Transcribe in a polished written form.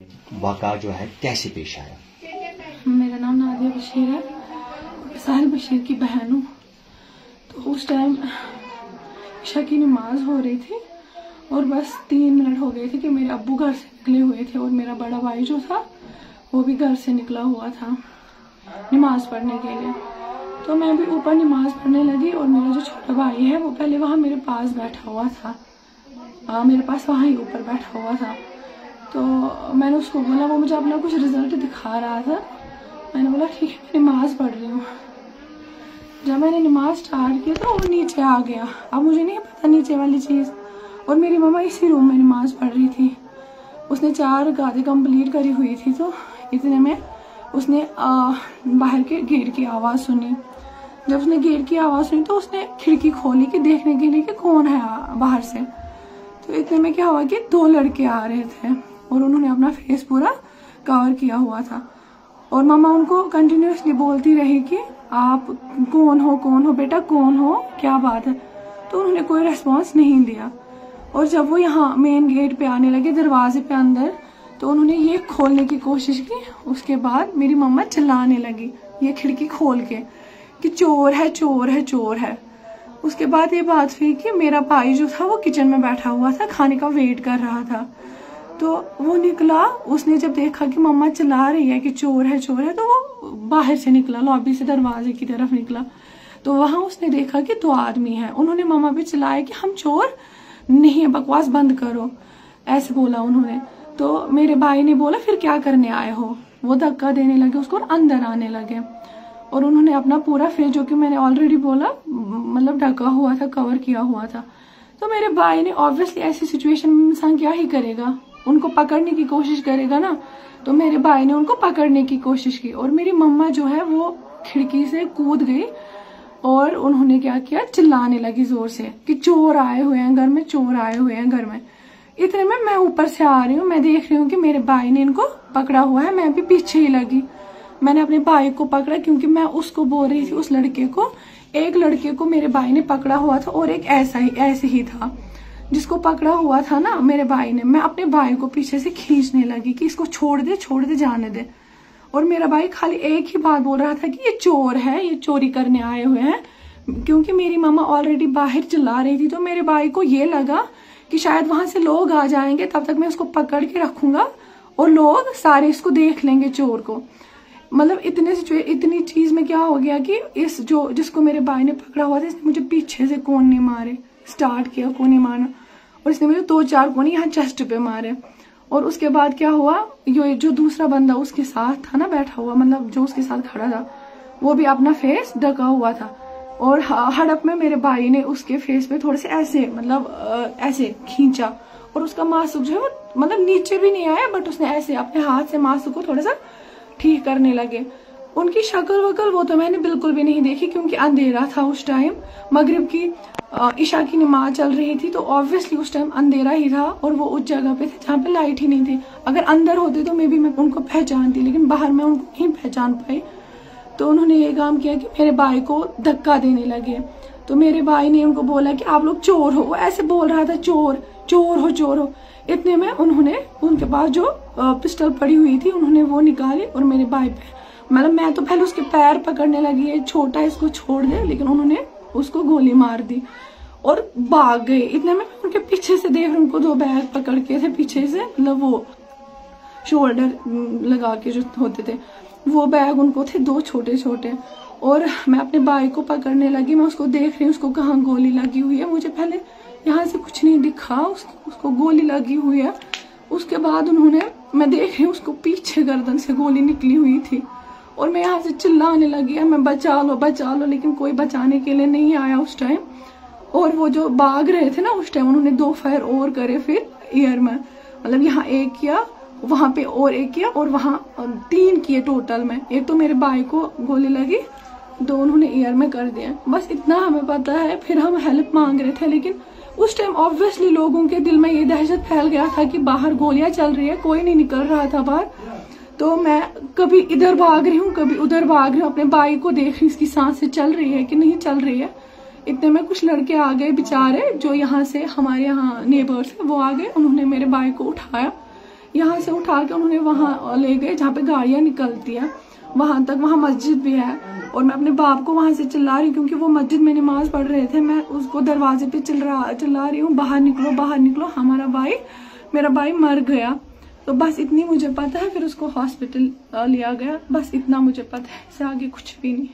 वाक़ा जो है कैसे पेश आया? मेरा नाम नादिया बशीर है, साहिल बशीर की बहन हूँ। तो उस टाइम ईशा की नमाज हो रही थी और बस 3 मिनट हो गए थे कि मेरे अब्बू घर से निकले हुए थे और मेरा बड़ा भाई जो था वो भी घर से निकला हुआ था नमाज पढ़ने के लिए। तो मैं भी ऊपर नमाज पढ़ने लगी और मेरा जो छोटा भाई है वो पहले वहाँ मेरे पास बैठा हुआ था, मेरे पास वहाँ ही ऊपर बैठा हुआ था। तो मैंने उसको बोला, वो मुझे अपना कुछ रिजल्ट दिखा रहा था। मैंने बोला ठीक है, मैं नमाज पढ़ रही हूँ। जब मैंने नमाज स्टार्ट की तो वो नीचे आ गया। अब मुझे नहीं पता नीचे वाली चीज़, और मेरी मम्मा इसी रूम में नमाज पढ़ रही थी। उसने 4 रकातें कंप्लीट करी हुई थी। तो इतने में उसने बाहर के गेट की आवाज़ सुनी। जब उसने गेट की आवाज़ सुनी तो उसने खिड़की खोली कि देखने के लिए कि कौन है बाहर से। तो इतने में क्या हुआ कि 2 लड़के आ रहे थे और उन्होंने अपना फेस पूरा कवर किया हुआ था। और मम्मा उनको कंटिन्यूसली बोलती रही कि आप कौन हो बेटा, कौन हो, क्या बात है। तो उन्होंने कोई रिस्पॉन्स नहीं दिया। और जब वो यहाँ मेन गेट पे आने लगे, दरवाजे पे अंदर, तो उन्होंने ये खोलने की कोशिश की। उसके बाद मेरी मम्मा चिल्लाने लगी ये खिड़की खोल के कि चोर है, चोर है, चोर है। उसके बाद ये बात हुई कि मेरा भाई जो था वो किचन में बैठा हुआ था, खाने का वेट कर रहा था। तो वो निकला, उसने जब देखा कि मम्मा चिल्ला रही है कि चोर है, चोर है, तो वो बाहर से निकला, लॉबी से दरवाजे की तरफ निकला। तो वहां उसने देखा कि 2 आदमी हैं। उन्होंने मम्मा पे चिल्लाया कि हम चोर नहीं है, बकवास बंद करो, ऐसे बोला उन्होंने। तो मेरे भाई ने बोला फिर क्या करने आए हो। वो धक्का देने लगे उसको और अंदर आने लगे। और उन्होंने अपना पूरा फेस, जो कि मैंने ऑलरेडी बोला, मतलब ढका हुआ था, कवर किया हुआ था। तो मेरे भाई ने ऑब्वियसली ऐसी सिचुएशन में इंसान क्या ही करेगा, उनको पकड़ने की कोशिश करेगा ना। तो मेरे भाई ने उनको पकड़ने की कोशिश की और मेरी मम्मा जो है वो खिड़की से कूद गई और उन्होंने क्या किया, चिल्लाने लगी जोर से कि चोर आए हुए हैं घर में, चोर आए हुए हैं घर में। इतने में मैं ऊपर से आ रही हूँ, मैं देख रही हूँ कि मेरे भाई ने इनको पकड़ा हुआ है। मैं भी पीछे ही लगी, मैंने अपने भाई को पकड़ा क्योंकि मैं उसको बोल रही थी, उस लड़के को, एक लड़के को मेरे भाई ने पकड़ा हुआ था और एक ऐसे ही था जिसको पकड़ा हुआ था ना मेरे भाई ने। मैं अपने भाई को पीछे से खींचने लगी कि इसको छोड़ दे, छोड़ दे, जाने दे। और मेरा भाई खाली एक ही बात बोल रहा था कि ये चोर है, ये चोरी करने आए हुए हैं। क्योंकि मेरी मम्मा ऑलरेडी बाहर चिल्ला रही थी, तो मेरे भाई को ये लगा कि शायद वहां से लोग आ जाएंगे, तब तक मैं उसको पकड़ के रखूंगा और लोग सारे इसको देख लेंगे, चोर को। मतलब इतनी चीज में क्या हो गया कि जिसको मेरे भाई ने पकड़ा हुआ था, इसने मुझे पीछे से कोने मारे, स्टार्ट किया कोने मारना, और इसने मुझे 2-4 कोने यहाँ चेस्ट पे मारे। और उसके बाद क्या हुआ, ये जो दूसरा बंदा उसके साथ था ना बैठा हुआ, मतलब जो उसके साथ खड़ा था, वो भी अपना फेस ढका हुआ था। और हड़प में मेरे भाई ने उसके फेस पे थोड़े से ऐसे, मतलब ऐसे खींचा और उसका मास्क जो है मतलब नीचे भी नहीं आया, बट उसने ऐसे अपने हाथ से मास्क को थोड़ा सा ठीक करने लगे। उनकी शक्ल वकल वो तो मैंने बिल्कुल भी नहीं देखी क्योंकि अंधेरा था उस टाइम, मगरिब की ईशा की नमाज चल रही थी। तो ऑब्वियसली उस टाइम अंधेरा ही था और वो उस जगह पे थे जहाँ पे लाइट ही नहीं थी। अगर अंदर होते तो मैं उनको पहचानती, लेकिन बाहर मैं उनको नहीं पहचान पाई। तो उन्होंने ये काम किया कि मेरे भाई को धक्का देने लगे। तो मेरे भाई ने उनको बोला कि आप लोग चोर हो, वो ऐसे बोल रहा था, चोर, चोर हो, चोर हो। इतने में उन्होंने उनके पास जो पिस्टल पड़ी हुई थी उन्होंने वो निकाली और मेरे भाई पे, मतलब मैं तो पहले उसके पैर पकड़ने लगी, ये छोटा, इसको छोड़ दे, लेकिन उन्होंने उसको गोली मार दी और भाग गए। इतने में उनके पीछे से देख रही, उनको 2 बैग पकड़ के थे पीछे से, मतलब वो शोल्डर लगा के जो होते थे वो बैग उनको थे, 2 छोटे छोटे। और मैं अपने भाई को पकड़ने लगी, मैं उसको देख रही हूँ उसको कहाँ गोली लगी हुई है। मुझे पहले यहाँ से कुछ नहीं दिखा, उसको गोली लगी हुई है। उसके बाद मैं देख रही हूँ उसको पीछे गर्दन से गोली निकली हुई थी और मैं यहाँ से चिल्लाने लगी, मैं बचा लो, बचा लो, लेकिन कोई बचाने के लिए नहीं आया उस टाइम। और वो जो भाग रहे थे ना उस टाइम, उन्होंने 2 फायर और करे फिर एयर में, मतलब यहाँ 1 किया, वहां पे और 1 किया और वहां 3 किए टोटल में। एक तो मेरे भाई को गोली लगी, 2 उन्होंने एयर में कर दिया। बस इतना हमें पता है। फिर हम हेल्प मांग रहे थे, लेकिन उस टाइम ऑब्वियसली लोगों के दिल में ये दहशत फैल गया था कि बाहर गोलियां चल रही है, कोई नहीं निकल रहा था बाहर। तो मैं कभी इधर भाग रही हूँ, कभी उधर भाग रही हूँ, अपने भाई को देख रही हूँ इसकी सांसें चल रही है कि नहीं चल रही है। इतने में कुछ लड़के आ गए बेचारे, जो यहाँ से हमारे यहाँ नेबर्स है, वो आ गए, उन्होंने मेरे भाई को उठाया। यहाँ से उठा के उन्होंने वहां ले गए जहाँ पे गाड़ियां निकलती है वहां तक, वहां मस्जिद भी है। और मैं अपने बाप को वहां से चिल्ला रही हूँ क्योंकि वो मस्जिद में नमाज पढ़ रहे थे। मैं उसको दरवाजे पे चिल्ला रही हूँ, बाहर निकलो, हमारा भाई, मेरा भाई मर गया। तो बस इतनी मुझे पता है। फिर उसको हॉस्पिटल लिया गया, बस इतना मुझे पता है, इससे आगे कुछ भी नहीं।